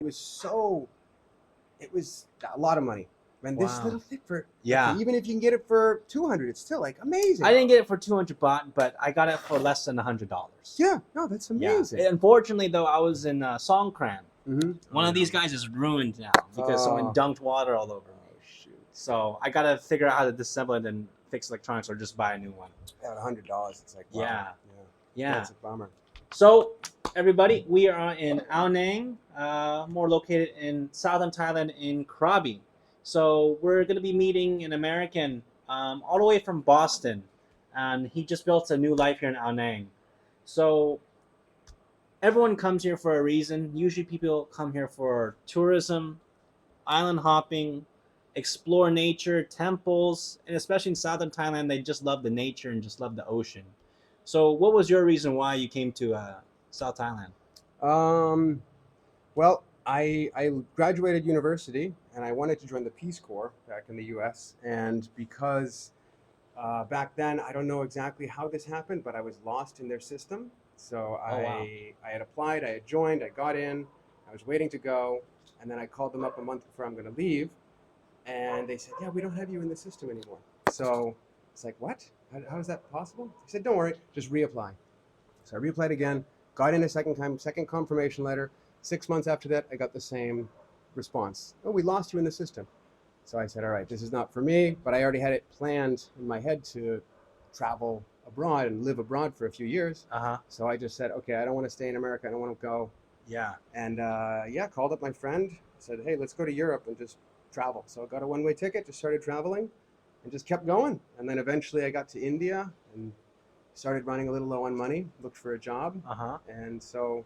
It was a lot of money. And this Wow. little thing for Yeah. even if you can get it for 200, it's still like amazing. I didn't get it for 200 baht, but I got it for less than $100. Yeah, no, that's Yeah. amazing. Unfortunately, though, I was in Songkran. Mm-hmm. One of these guys is ruined now because someone Oh. dunked water all over me. Shoot. So I gotta figure out how to disassemble it and fix electronics, or just buy a new one. At $100, it's like wow. Yeah. Yeah. That's a bummer. So, everybody, we are in Ao Nang, more located in southern Thailand in Krabi. So we're going to be meeting an American all the way from Boston, and he just built a new life here in Ao Nang. So everyone comes here for a reason. Usually people come here for tourism, island hopping, explore nature, temples, and especially in southern Thailand, they just love the nature and just love the ocean. So what was your reason why you came to South Thailand? Well, I graduated university and I wanted to join the Peace Corps back in the U.S. And because back then, I don't know exactly how this happened, but I was lost in their system. So wow. I had applied, I had joined, I got in, I was waiting to go, and then I called them up a month before I'm going to leave, and they said, "Yeah, we don't have you in the system anymore." So it's like, what? How is that possible? They said, "Don't worry, just reapply." So I reapplied again, got in a second time, second confirmation letter. 6 months after that, I got the same response. "Oh, we lost you in the system." So I said, all right, this is not for me, but I already had it planned in my head to travel abroad and live abroad for a few years. Uh-huh. So I just said, okay, I don't want to stay in America. I don't want to go. Yeah. And called up my friend, said, hey, let's go to Europe and just travel. So I got a one-way ticket, just started traveling and just kept going. And then eventually I got to India and started running a little low on money, looked for a job. Uh-huh. And so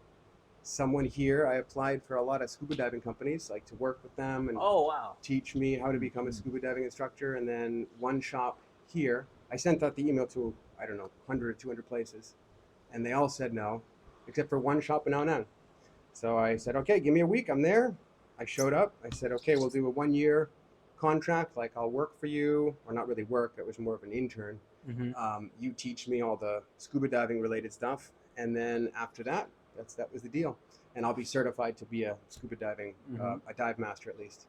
someone here, I applied for a lot of scuba diving companies, like to work with them and Oh, wow. teach me how to become a scuba diving instructor. And then one shop here, I sent out the email to, I don't know, 100 or 200 places, and they all said no, except for one shop in Ao Nang. So I said, okay, give me a week, I'm there. I showed up, I said, okay, we'll do a 1 year contract, like I'll work for you, or not really work, it was more of an intern. Mm-hmm. You teach me all the scuba diving related stuff, and then after that, that was the deal. And I'll be certified to be a scuba diving, a dive master at least.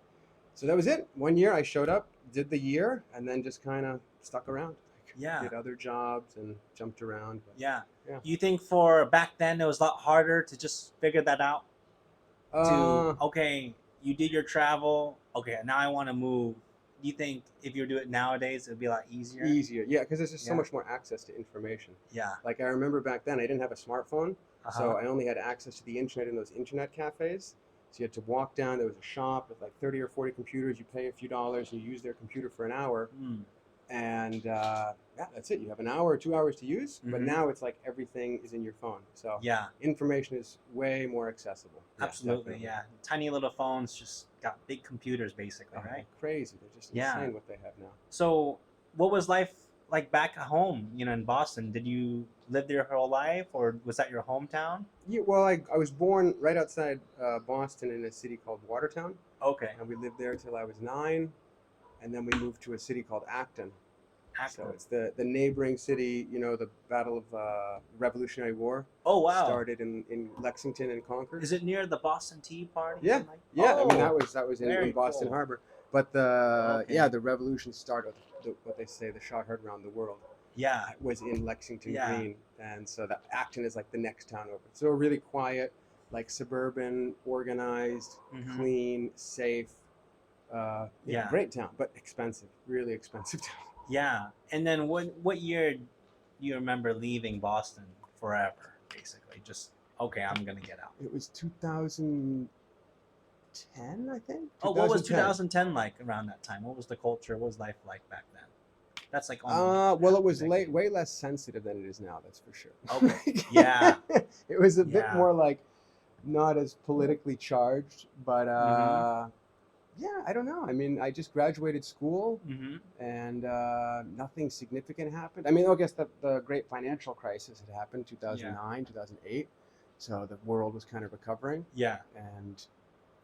So that was it. 1 year, I showed up, did the year, and then just kind of stuck around. Yeah. Did other jobs and jumped around. But, Yeah. Yeah. You think for back then it was a lot harder to just figure that out? Okay, you did your travel. Okay, now I want to move. Do you think if you do it nowadays, it'd be a lot easier? Easier, yeah, because there's just so Yeah. much more access to information. Yeah. Like I remember back then, I didn't have a smartphone, so Uh-huh. I only had access to the internet in those internet cafes. So you had to walk down. There was a shop with like 30 or 40 computers. You pay a few dollars and you use their computer for an hour, Mm. and that's it. You have an hour or 2 hours to use. But Mhm. now it's like everything is in your phone, so Yeah. information is way more accessible. Yeah, Absolutely. definitely. Yeah. Tiny little phones just got big computers, basically, Oh, right? crazy. They're just Yeah. insane what they have now. So, what was life like back home? In Boston. Did you live there your whole life, or was that your hometown? Yeah, well, I was born right outside Boston in a city called Watertown, Okay. and we lived there till I was 9, and then we moved to a city called Acton. So Acton. it's the neighboring city. You know, the Battle of Revolutionary War Oh wow. started in Lexington and Concord. Is it near the Boston Tea Party? Yeah, Something like- yeah. I mean, Oh, that was in very Boston cool. Harbor. But Okay. the revolution started. What they say, the shot heard around the world, Yeah. was in Lexington Yeah. Green, and so that Acton is like the next town over. So really quiet, like suburban, organized, Mhm. clean, safe. Yeah. Great town, but expensive, really expensive town. Yeah. And then what year do you remember leaving Boston forever? Basically, just okay, I'm gonna get out. It was 2010, I think. Oh, what was 2010. 2010 like around that time? What was the culture? What was life like back then? That's like Well, it was half a decade. way less sensitive than it is now. That's for sure. Okay. Yeah. It was a bit Yeah. more like not as politically charged, but Mhm. yeah, I don't know. I mean, I just graduated school, Mhm. and nothing significant happened. I mean, I guess the great financial crisis had happened 2009, 2008, so the world was kind of recovering. Yeah. And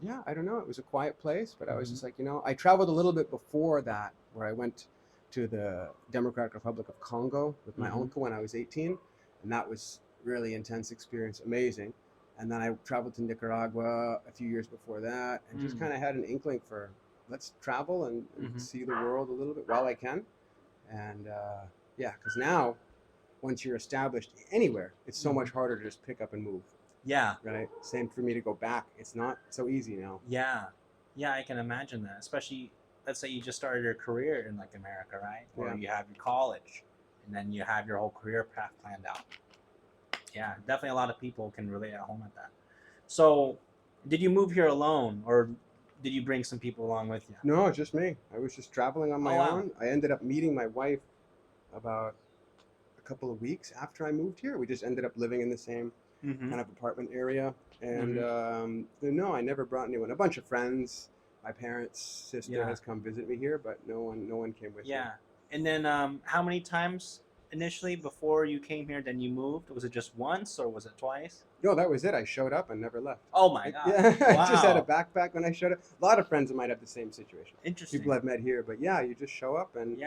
yeah, I don't know. It was a quiet place, but I was Mhm. just like, I traveled a little bit before that, where I went to the Democratic Republic of Congo with my Mhm. uncle when I was 18, and that was really intense experience, amazing. And then I traveled to Nicaragua a few years before that, and just kind of had an inkling for let's travel and see the world a little bit while I can. And yeah, because now once you're established anywhere, it's so much harder to just pick up and move. Yeah. Right. Same for me to go back. It's not so easy now. Yeah. Yeah, I can imagine that. Especially, let's say you just started your career in like America, right? Or you have your college, and then you have your whole career path planned out. Yeah, definitely a lot of people can relate at home at that. So, did you move here alone, or did you bring some people along with you? No, just me. I was just traveling on my own. I ended up meeting my wife about a couple of weeks after I moved here. We just ended up living in the same kind of apartment area. And no, I never brought anyone. A bunch of friends. My parents' sister has come visit me here, but no one came with me. Yeah. And then how many times initially before you came here then you moved? Was it just once or was it twice? No, that was it. I showed up and never left. Oh my god. Yeah, Wow. I just had a backpack when I showed up. A lot of friends might have the same situation. Interesting. People I've met here, but yeah, you just show up and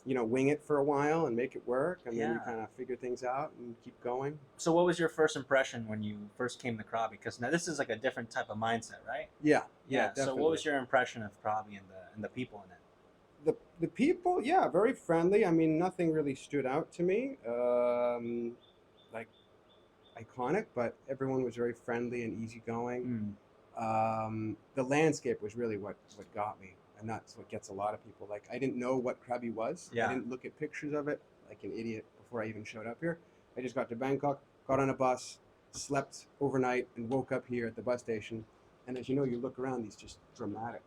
wing it for a while and make it work, and then you kind of figure things out and keep going. So what was your first impression when you first came to Krabi? Because now this is like a different type of mindset, right? Yeah. So what was your impression of Krabi and the people in it? The people, yeah, very friendly. I mean, nothing really stood out to me, like iconic, but everyone was very friendly and easygoing. The landscape was really what got me, and that's what gets a lot of people. Like, I didn't know what Krabi was. I didn't look at pictures of it like an idiot before I even showed up here. I just got to Bangkok, got on a bus, slept overnight, and woke up here at the bus station. And as you know, you look around, these just dramatic,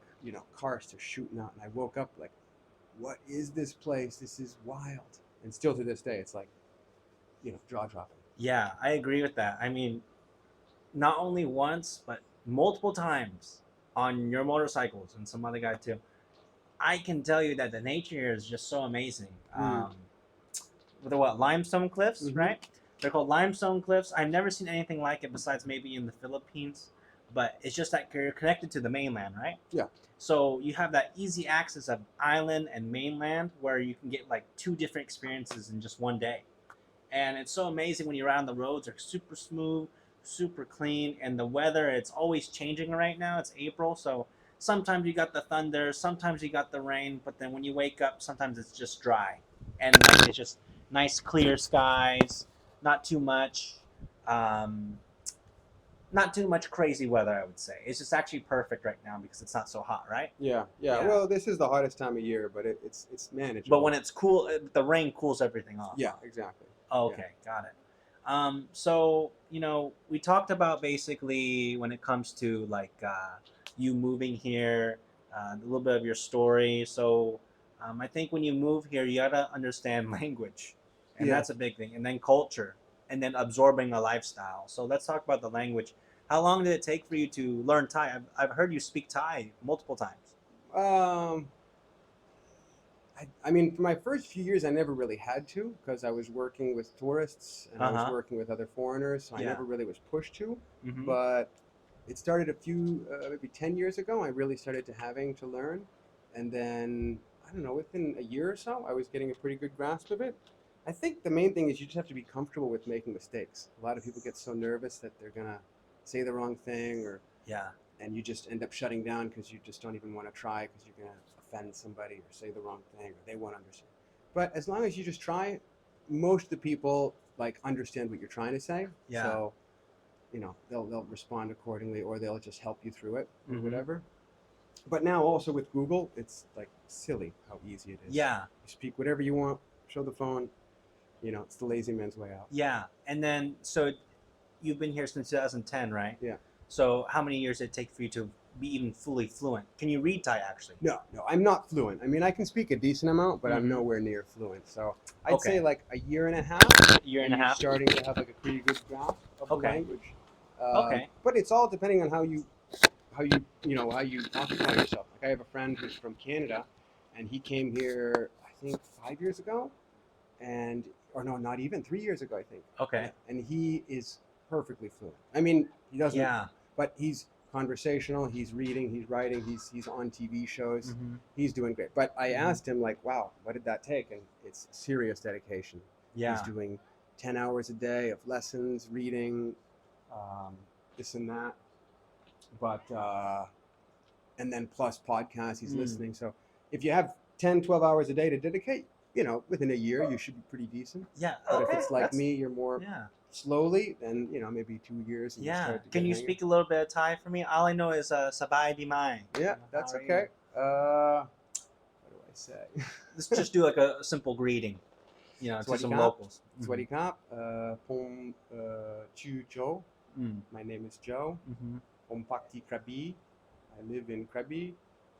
cars just shooting out. And I woke up like, what is this place? This is wild. And still to this day, it's like, jaw dropping. Yeah, I agree with that. I mean, not only once, but multiple times on your motorcycles and some other guy too. I can tell you that the nature here is just so amazing. With the limestone cliffs, right? They're called limestone cliffs. I've never seen anything like it besides maybe in the Philippines, but it's just that you're connected to the mainland, right? Yeah. So you have that easy access of island and mainland where you can get like two different experiences in just one day. And it's so amazing when you're out on the roads. They're super smooth, super clean, and the weather, it's always changing right now. It's April, so sometimes you got the thunder, sometimes you got the rain, but then when you wake up, sometimes it's just dry. And like, it's just nice clear skies, not too much crazy weather, I would say. It's just actually perfect right now because it's not so hot, right? Yeah. Well, this is the hottest time of year, but it's manageable. But when it's cool, the rain cools everything off. Yeah, exactly. Okay, got it. So, we talked about basically when it comes to like you moving here, a little bit of your story. So I think when you move here, you got to understand language, and that's a big thing, and then culture, and then absorbing a lifestyle. So let's talk about the language. How long did it take for you to learn Thai? I've heard you speak Thai multiple times. I mean, for my first few years, I never really had to because I was working with tourists and I was working with other foreigners, so I never really was pushed to. But it started a few, maybe 10 years ago, I really started having to learn. And then, I don't know, within a year or so, I was getting a pretty good grasp of it. I think the main thing is you just have to be comfortable with making mistakes. A lot of people get so nervous that they're going to say the wrong thing and you just end up shutting down because you just don't even want to try because you're going to offend somebody or say the wrong thing or they won't understand. But as long as you just try, most of the people understand what you're trying to say. Yeah. So, they'll respond accordingly or they'll just help you through it or whatever. But now also with Google, it's like silly how easy it is. Yeah. You speak whatever you want, show the phone, it's the lazy man's way out. Yeah. And then, so you've been here since 2010, right? Yeah. So how many years did it take for you to be even fully fluent? Can you read Thai actually? No, I'm not fluent. I mean, I can speak a decent amount, but I'm nowhere near fluent. So I'd say like a year and a half. Starting to have like a pretty good grasp of the language. But it's all depending on how you occupy yourself. Like I have a friend who's from Canada, and he came here I think 5 years ago, or no, not even 3 years ago I think. Okay. Yeah, and he is perfectly fluent. I mean, he doesn't. Yeah. But he's conversational. He's reading. He's writing. He's on TV shows. He's doing great. But I asked him like, wow, what did that take? And it's serious dedication. Yeah. He's doing 10 hours a day of lessons, reading, this and that. But and then plus podcasts he's listening. So if you have 10, 12 hours a day to dedicate, within a year you should be pretty decent. Yeah. But Okay. if it's like me, you're more Yeah. slowly, then maybe 2 years. And you Yeah. start to Can get you a hang of speak a little bit of Thai for me? All I know is sabai di mai. it. Yeah, that's How are okay. What do I say? Let's just do like a simple greeting, to Swadee some Kap. locals. Swadee Kap. Pom Chu Joe. Mm. My name is Joe. Mm-hmm. Pom Pakti Krabi. I live in Krabi.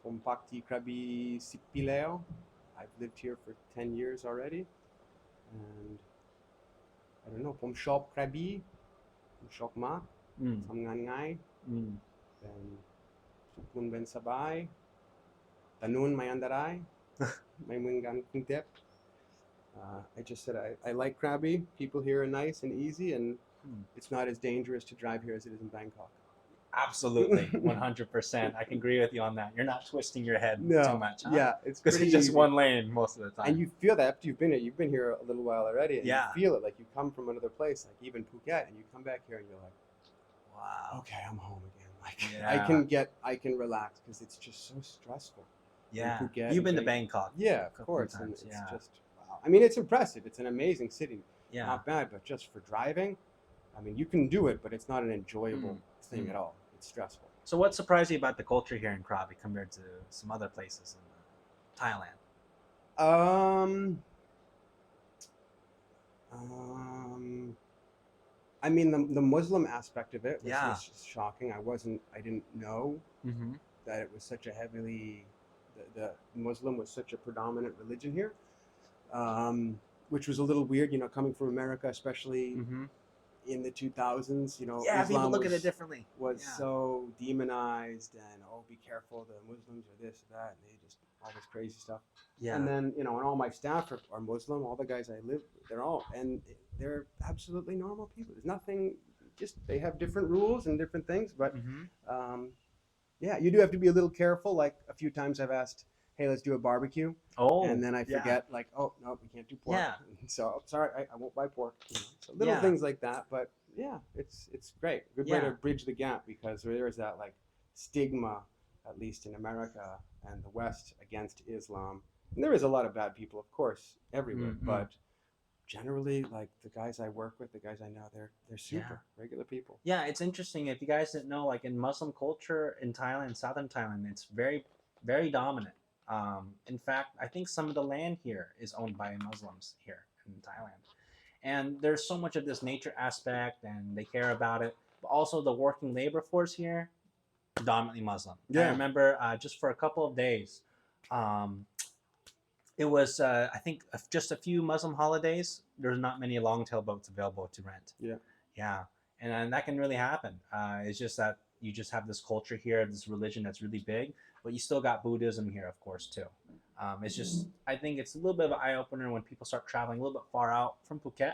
Pom Pakti Krabi Sipileo. I've lived here for 10 years already. And I don't know, Pom Shop Krabi. Pom Shop Ma. Mm. Samngan Ngai. Mm. Then Supun Ben Sabay. Tanun Mayandarai. May Mungan Kuntep. I just said I like Krabi. People here are nice and easy, and it's not as dangerous to drive here as it is in Bangkok. Absolutely, 100%. I can agree with you on that. You're not twisting your head too much, huh? Yeah, it's Because it's just one lane most of the time. And you feel that after you've been here. You've been here a little while already, and Yeah. you feel it like you come from another place, like even Phuket, and you come back here and you're like, wow. okay, I'm home again. Like Yeah. I can relax because it's just so stressful. Yeah. Phuket You've been and to Bangkok. Yeah, of couple course. times, And it's yeah. just wow. I mean, it's impressive. It's an amazing city. Yeah. Not bad, but just for driving, I mean, you can do it, but it's not an enjoyable thing at all. It's stressful. So what surprised you about the culture here in Krabi compared to some other places in Thailand? I mean, the Muslim aspect of it was Yeah. just shocking. I didn't know Mm-hmm. that it was such a heavily, the Muslim was such a predominant religion here, which was a little weird, coming from America, especially Mm-hmm. in the 2000s, Yeah, Islam people look at it differently. was Yeah. so demonized and, be careful, the Muslims are this or that, and they just, all this crazy stuff. Yeah. And then, and all my staff are Muslim, all the guys I live, they're absolutely normal people. There's nothing, just, they have different rules and different things, but, Mm-hmm. yeah, you do have to be a little careful. Like a few times I've asked, hey, let's do a barbecue. Oh. And then I forget, like, oh, no, we can't do pork. Yeah. So, sorry, I won't buy pork. So little things like that. But, yeah, it's great. Good way to bridge the gap because there is that, like, stigma, at least in America and the West, against Islam. And there is a lot of bad people, of course, everywhere. Mm-hmm. But generally, like, the guys I work with, the guys I know, they're super regular people. Yeah, it's interesting. If you guys didn't know, like in Muslim culture in Thailand, Southern Thailand, it's very, very dominant. In fact, I think some of the land here is owned by Muslims here in Thailand. And there's so much of this nature aspect and they care about it. But also the working labor force here, predominantly Muslim. Yeah. I remember just for a couple of days, it was, I think, just a few Muslim holidays. There's not many long-tail boats available to rent. Yeah. Yeah. And that can really happen. It's just that you just have this culture here, this religion that's really big, but you still got Buddhism here, of course, too. It's just, I think it's a little bit of an eye-opener when people start traveling a little bit far out from Phuket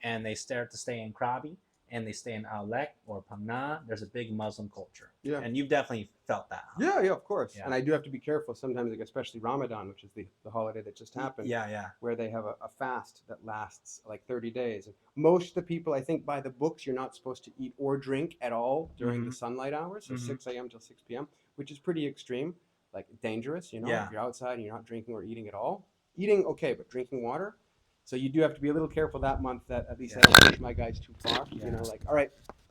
and they start to stay in Krabi and they stay in Ao Lek or Phang Nga. There's a big Muslim culture. Yeah. And you've definitely felt that. Huh? Yeah, of course. Yeah. And I do have to be careful sometimes, like especially Ramadan, which is the holiday that just happened. Yeah. Where they have a fast that lasts like 30 days. And most of the people, I think, by the books, you're not supposed to eat or drink at all during the sunlight hours, so 6 a.m. till 6 p.m., which is pretty extreme, like dangerous, If you're outside and you're not drinking or eating at all. Eating, okay, but drinking water. So you do have to be a little careful that month that at least I don't push my guys too far. Yeah. Like, all right,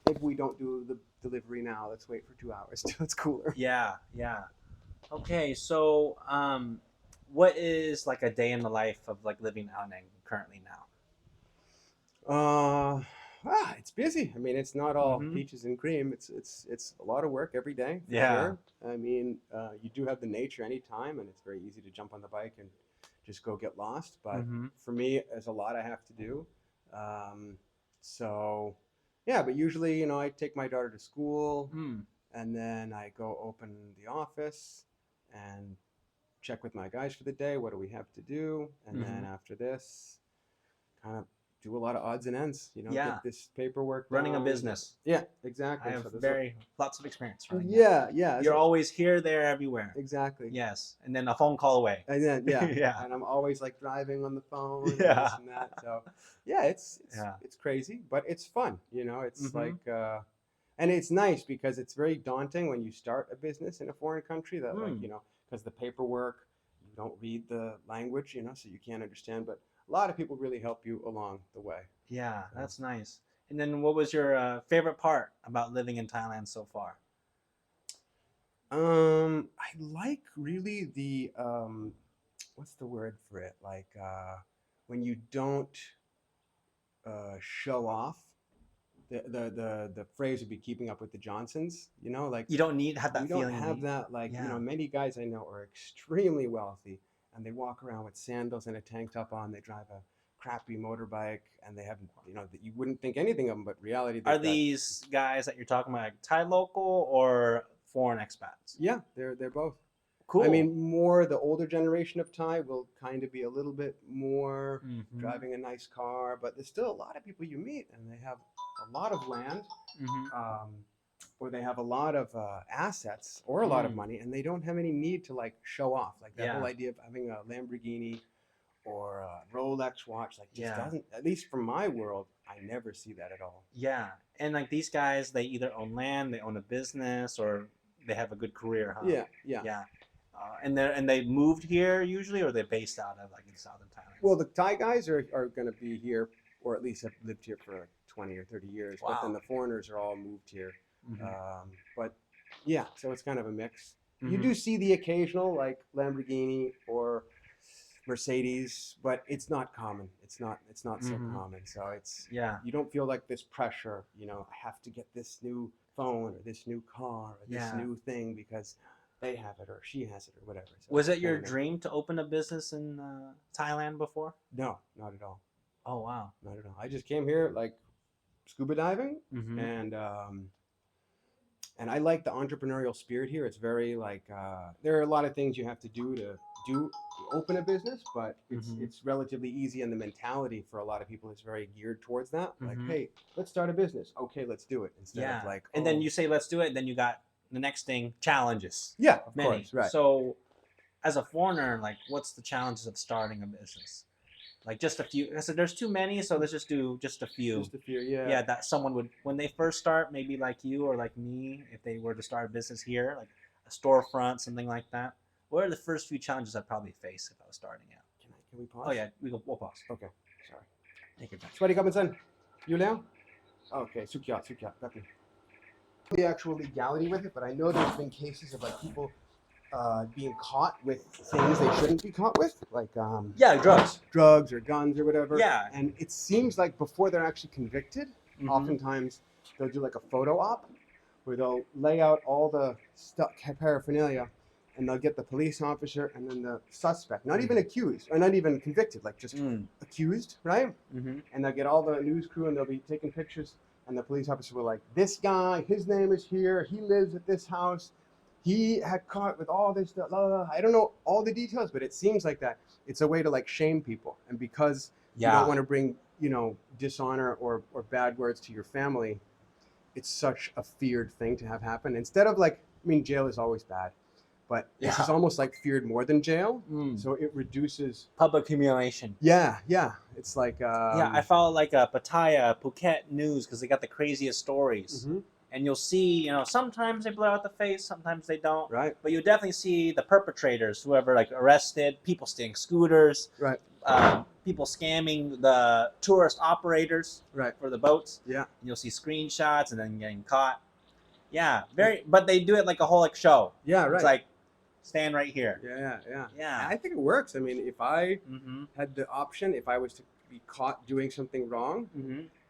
if we don't do the delivery now, let's wait for 2 hours till it's cooler. Yeah. Okay, so what is like a day in the life of like living out in currently now? It's busy. I mean, it's not all peaches and cream. It's a lot of work every day. For sure. I mean, you do have the nature anytime, and it's very easy to jump on the bike and just go get lost. But for me, there's a lot I have to do. So, yeah. But usually, I take my daughter to school, and then I go open the office and check with my guys for the day. What do we have to do? And then after this, kind of do a lot of odds and ends. You know, Yeah. get this paperwork Running a down. business. Yeah, I exactly. have So lots of experience running that. yeah, yeah. You're So, always here, there, everywhere. exactly. Yes, and then a phone call away. And then yeah, Yeah. and I'm always like driving on the phone and Yeah. this and that. So yeah, it's Yeah. it's crazy, but it's fun. You know, it's Mhm. like and it's nice because it's very daunting when you start a business in a foreign country that like, you know, because the paperwork, you don't read the language, you know, so you can't understand, but a lot of people really help you along the way. Yeah, that's nice. And then what was your favorite part about living in Thailand so far? I like really the what's the word for it? Like when you don't show off. The phrase would be keeping up with the Johnsons, you know, like You don't have you that don't feeling. have that, like, you know, Yeah. many guys I know are extremely wealthy and they walk around with sandals and a tank top on, they drive a crappy motorbike and they have, you know, that you wouldn't think anything of them, but reality Are they've got, these guys that you're talking about like Thai local or foreign expats? yeah, they're both. Cool. I mean, more the older generation of Thai will kind of be a little bit more Mhm. driving a nice car, but there's still a lot of people you meet and they have a lot of land, or they have a lot of assets or a lot of money, and they don't have any need to like show off. Like that whole idea of having a Lamborghini or a Rolex watch, like just doesn't. At least from my world, I never see that at all. Yeah, and like these guys, they either own land, they own a business, or they have a good career, huh? Yeah, yeah. Yeah. And they moved here usually, or they're based out of like in Southern Thailand. Well, the Thai guys are going to be here, or at least have lived here for like 20 or 30 years. But then Wow. the foreigners are all moved here. Mhm. But yeah, so it's kind of a mix. You Mhm. do see the occasional like Lamborghini or Mercedes, but it's not common. It's not so Mhm. common. So it's Yeah. you don't feel like this pressure. You know, I have to get this new phone or this new car or this Yeah. new thing because they have it or she has it or whatever. So Was it's it kind your of a mix. dream to open a business in Thailand before? No, not at all. Oh wow. Not at all. I just came here like scuba diving, Mhm. and I like the entrepreneurial spirit here. It's very like there are a lot of things you have to do open a business, but it's relatively easy, and the mentality for a lot of people is very geared towards that. Like, hey, let's start a business. Okay, let's do it. Instead of like, and then you say let's do it, and then you got the next thing challenges. yeah, of Many. course, right. So, as a foreigner, like, what's the challenges of starting a business? Like just a few. I said there's too many, so let's just do just a few. Just a few, yeah. Yeah, that someone would when they first start, maybe like you or like me, if they were to start a business here, like a storefront, something like that. What are the first few challenges I'd probably face if I was starting out? Can we pause? Oh yeah, we'll pause. Okay, sorry. Take your time. สวัสดีครับคุณซันอยู่แล้ว Okay, สุดยอดแป๊บนึง The actual legality with it, but I know there's been cases of like people being caught with things they shouldn't be caught with, like drugs or guns or whatever. Yeah. And it seems like before they're actually convicted, oftentimes they'll do like a photo op where they'll lay out all the stuff, paraphernalia, and they'll get the police officer and then the suspect, not even accused or not even convicted, like just accused, right? And they'll get all the news crew and they'll be taking pictures, and the police officer will like, this guy, his name is here, he lives at this house. He had caught with all this stuff. I don't know all the details, but it seems like that. It's a way to like shame people, and because you don't want to bring, you know, dishonor or bad words to your family, it's such a feared thing to have happen. Instead of like, I mean, jail is always bad, but this is almost like feared more than jail. So it reduces public humiliation. Yeah. It's like I follow like Pattaya, Phuket news because they got the craziest stories. And you'll see, you know, sometimes they blow out the face, sometimes they don't. Right. But you definitely see the perpetrators, whoever like arrested, people stealing scooters, right. People scamming the tourist operators for the boats. Yeah. And you'll see screenshots and then getting caught. Yeah, but they do it like a whole like show. Yeah, right. It's like stand right here. Yeah. I think it works. I mean, if I had the option, if I was to be caught doing something wrong,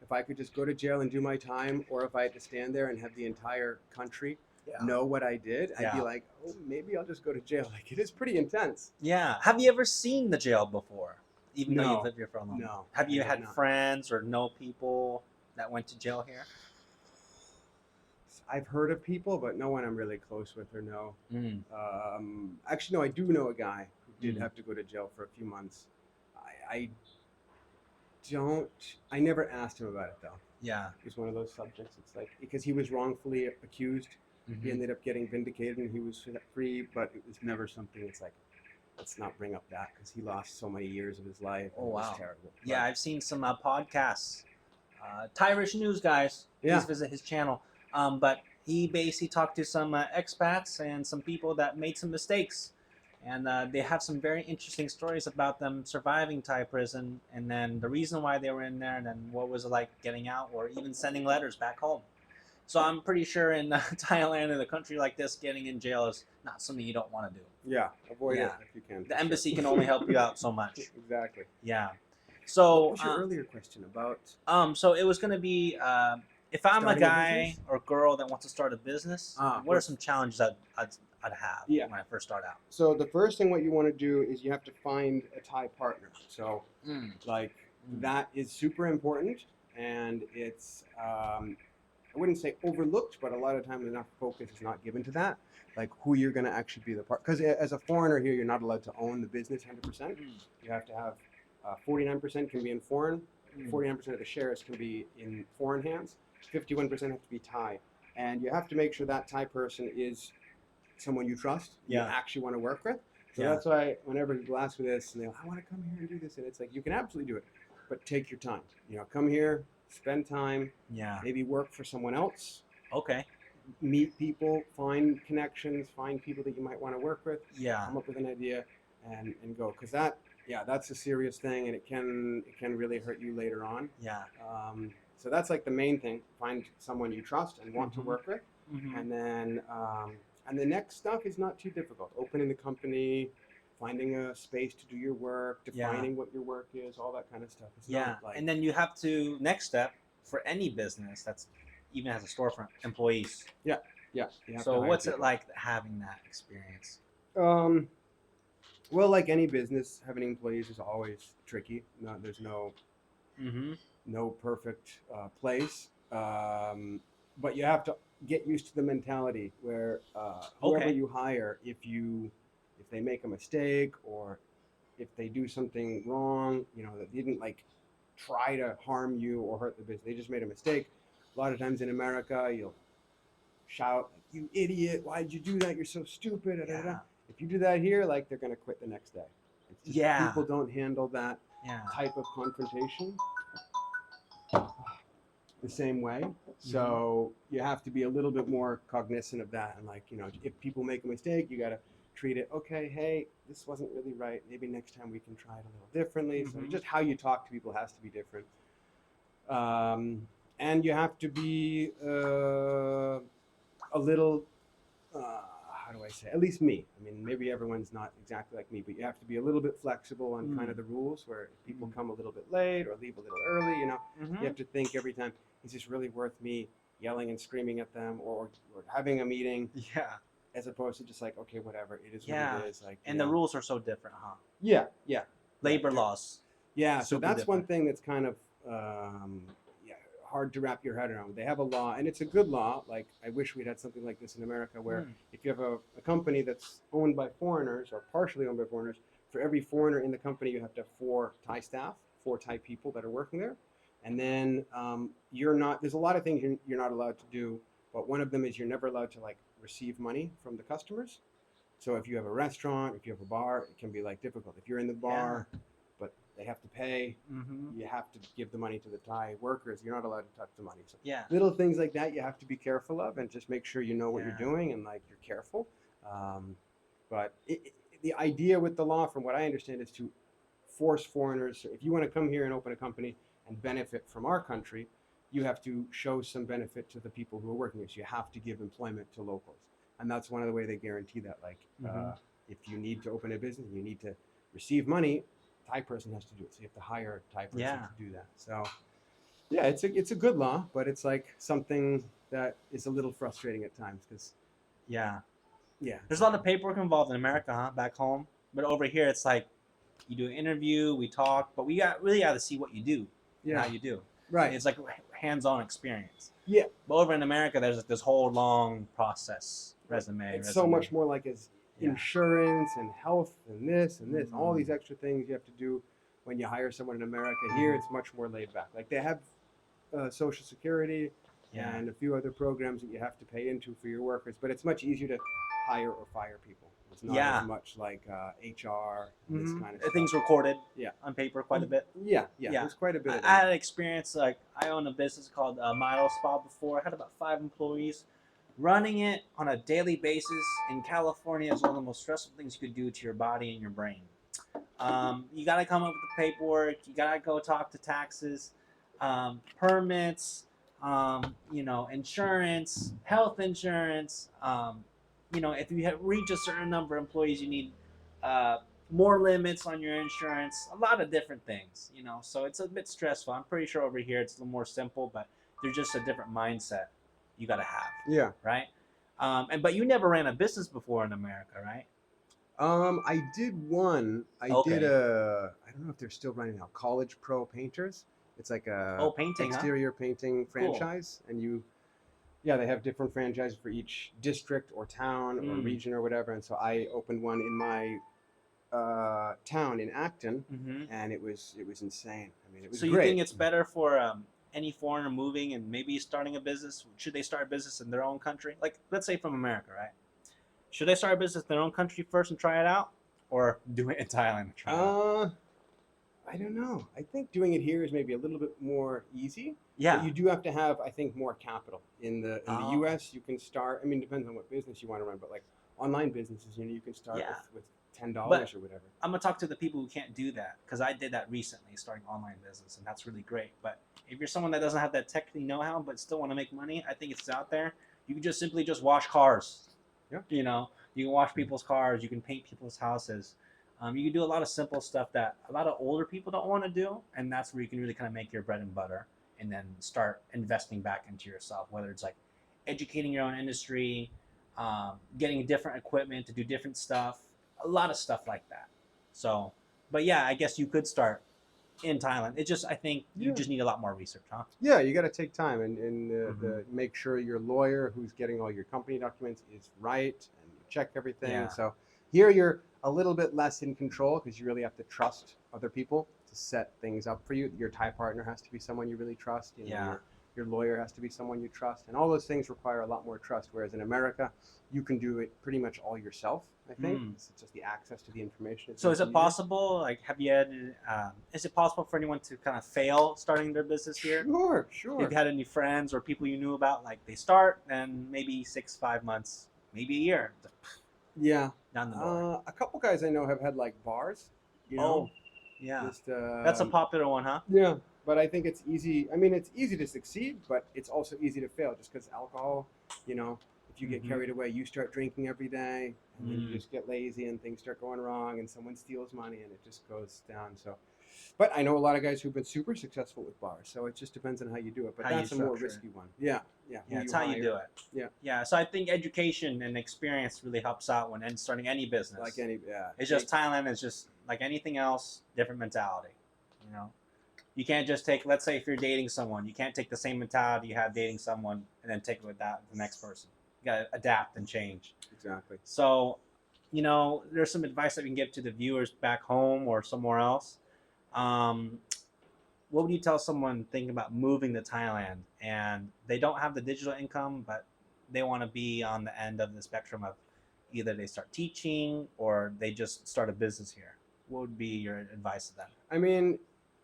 if I could just go to jail and do my time, or if I had to stand there and have the entire country know what I did, I'd be like, oh, maybe I'll just go to jail. Like, it is pretty intense. Yeah. Have you ever seen the jail before? Even though you've lived here for a long time? No. Have you had friends or know people that went to jail here? I've heard of people, but no one I'm really close with or know. Actually, no, I do know a guy who did have to go to jail for a few months. I I never asked him about it though. Yeah. It was one of those subjects. It's like because he was wrongfully accused, he Mhm. ended up getting vindicated and he was set free. But it was never something. It's like let's not bring up that because he lost so many years of his life. Oh, And it wow. was terrible. Yeah, I've seen some podcasts. Tyrish News, guys. Yeah. Please visit his channel. But he basically talked to some expats and some people that made some mistakes. And they have some very interesting stories about them surviving Thai prison and then the reason why they were in there and then what was it like getting out or even sending letters back home. So I'm pretty sure in Thailand, in a country like this, getting in jail is not something you don't want to do. Yeah, avoid Yeah. it if you can. The embassy can only help you out so much. Exactly. Yeah. What So was your earlier question about? so it was gonna be if I'm a Starting a guy business? or girl that wants to start a business, what are well- some challenges I'd have Yeah. when I first start out? So the first thing what you want to do is you have to find a Thai partner. So like that is super important, and it's I wouldn't say overlooked, but a lot of times enough focus is not given to that. Like who you're going to actually be the part. Because as a foreigner here, you're not allowed to own the business 100%. You have to have 49% can be in foreign, 49% of the shares can be in foreign hands, 51% have to be Thai, and you have to make sure that Thai person is someone you trust, you Yeah. actually want to work with. So Yeah. that's why whenever people ask me this, and they're like, I want to come here and do this, and it's like you can absolutely do it, but take your time. You know, come here, spend time, Yeah. maybe work for someone else, Okay. meet people, find connections, find people that you might want to work with, Yeah. come up with an idea, and go. Because that's a serious thing, and it can really hurt you later on. Yeah. So that's like the main thing: find someone you trust and want to Mhm. work with, Mhm. and the next stuff is not too difficult. Opening the company, finding a space to do your work, defining what your work is, all that kind of stuff. It's Yeah. not like And then you have to next step for any business that's even has a storefront employees. yeah. You have So to hire what's it people. like having that experience? Well, like any business, having employees is always tricky. No, there's Mm-hmm. no perfect place, but you have to get used to the mentality where whoever Okay. you hire, if they make a mistake or if they do something wrong, that didn't like try to harm you or hurt the business, they just made a mistake. A lot of times in America, you'll shout, like, "You idiot! Why'd you do that? You're so stupid!" Da, da, da. Yeah. If you do that here, like they're gonna quit the next day. It's just Yeah. people don't handle that Yeah. type of confrontation the same way. So you have to be a little bit more cognizant of that. And like, if people make a mistake, you got to treat it, okay, hey, this wasn't really right. Maybe next time we can try it a little differently. So Mhm. just how you talk to people has to be different. And you have to be a little, how do I say, at least me. I mean, maybe everyone's not exactly like me, but you have to be a little bit flexible on kind of the rules where if people come a little bit late or leave a little early, Mhm. you have to think every time, is this really worth me yelling and screaming at them or having a meeting Yeah. as opposed to just like, okay, whatever, it is Yeah. what it is. Like, And the rules are so different, huh? Yeah. Labor Yeah. laws. Yeah, so Super that's one different. thing that's kind of hard to wrap your head around. They have a law, and it's a good law. Like, I wish we'd had something like this in America where if you have a company that's owned by foreigners or partially owned by foreigners, for every foreigner in the company, you have to have 4 Thai staff, 4 Thai people that are working there. And then there's a lot of things you're not allowed to do, but one of them is you're never allowed to like receive money from the customers. So if you have a restaurant, if you have a bar, it can be like difficult. If you're in the bar, but they have to pay, Mm-hmm. you have to give the money to the Thai workers. You're not allowed to touch the money. So Yeah. little things like that you have to be careful of and just make sure you know what Yeah. you're doing and like you're careful. But the idea with the law, from what I understand, is to force foreigners. So if you want to come here and open a company and benefit from our country, you have to show some benefit to the people who are working here. So you have to give employment to locals, and that's one of the way they guarantee that. Like, if you need to open a business, you need to receive money. Thai person has to do it, so you have to hire a Thai person to do that. So, yeah, it's a good law, but it's like something that is a little frustrating at times because, Yeah. yeah, There's a lot of paperwork involved in America, huh? Back home. But over here, it's like you do an interview, we talk, but we really got to see what you do and how you do. right, It's like hands-on experience. yeah. But over in America, there's this whole long process, resume. It's so much more like Yeah. insurance and health and this and this, all these extra things you have to do. when you hire someone in America. Here, it's much more laid back. Like they have Social Security Yeah. and a few other programs that you have to pay into for your workers, but it's much easier to hire or fire people. It's not Yeah. as much like HR and this kind of stuff. Things recorded Yeah. on paper quite a bit. Yeah. Yeah. There's quite a bit I of had that. an experience, like I own a business called Milo Spa before. I had about 5 employees. Running it on a daily basis in California is one of the most stressful things you could do to your body and your brain. You got to come up with the paperwork. You got to go talk to taxes, permits, insurance, health insurance. If you reach a certain number of employees, you need more limits on your insurance. A lot of different things. So it's a bit stressful. I'm pretty sure over here it's a little more simple, but there's just a different mindset you got to have. Yeah. Right. But you never ran a business before in America, right? I did one. I Okay. did a. I don't know if they're still running now. College Pro Painters. It's like a Painting, huh? exterior painting franchise, and they have different franchises for each district or town or region or whatever. And so I opened one in my town in Acton, and it was insane. I mean, it was So you great. think it's better for any foreigner moving and maybe starting a business? Should they start a business in their own country? Like, let's say from America, right? Should they start a business in their own country first and try it out, or do it in Thailand and try it out? I don't know. I think doing it here is maybe a little bit more easy. Yeah. But you do have to have, I think, more capital. In the U.S., you can start. I mean, it depends on what business you want to run, but like online businesses, you can start with $10 or whatever. I'm gonna talk to the people who can't do that, because I did that recently, starting online business, and that's really great. But if you're someone that doesn't have that technical know-how but still want to make money, I think it's out there. You can just simply wash cars. Yeah. You can wash people's cars. You can paint people's houses. You can do a lot of simple stuff that a lot of older people don't want to do, and that's where you can really kind of make your bread and butter, and then start investing back into yourself. Whether it's like educating your own industry, getting different equipment to do different stuff, a lot of stuff like that. So, but yeah, I guess you could start in Thailand. It just, I think you just need a lot more research, huh? Yeah, you got to take time and make sure your lawyer who's getting all your company documents is right, and you check everything. Yeah. So here you're a little bit less in control because you really have to trust other people to set things up for you. Your Thai partner has to be someone you really trust. Your lawyer has to be someone you trust, and all those things require a lot more trust. Whereas in America, you can do it pretty much all yourself. I think it's just the access to the information. So is it possible? Like, have you had? Is it possible for anyone to kind of fail starting their business here? Sure. Have you had any friends or people you knew about, like they start and maybe 5 months, maybe a year? Yeah. Down the door. A couple guys I know have had like bars. Yeah. Just, that's a popular one, huh? Yeah. But I think it's easy. I mean, it's easy to succeed, but it's also easy to fail just because alcohol, if you get carried away, you start drinking every day, and then you just get lazy and things start going wrong, and someone steals money and it just goes down. So, but I know a lot of guys who've been super successful with bars. So it just depends on how you do it. But that's a more risky one. Yeah. That's how you do it. Yeah. So I think education and experience really helps out when starting any business. Like any, It's just Thailand is just like anything else, different mentality. You can't just take, let's say if you're dating someone, you can't take the same mentality you have dating someone and then take it with the next person. You got to adapt and change. Exactly. So, there's some advice that we can give to the viewers back home or somewhere else. What would you tell someone thinking about moving to Thailand and they don't have the digital income, but they want to be on the end of the spectrum of either they start teaching or they just start a business here? What would be your advice to them? I mean,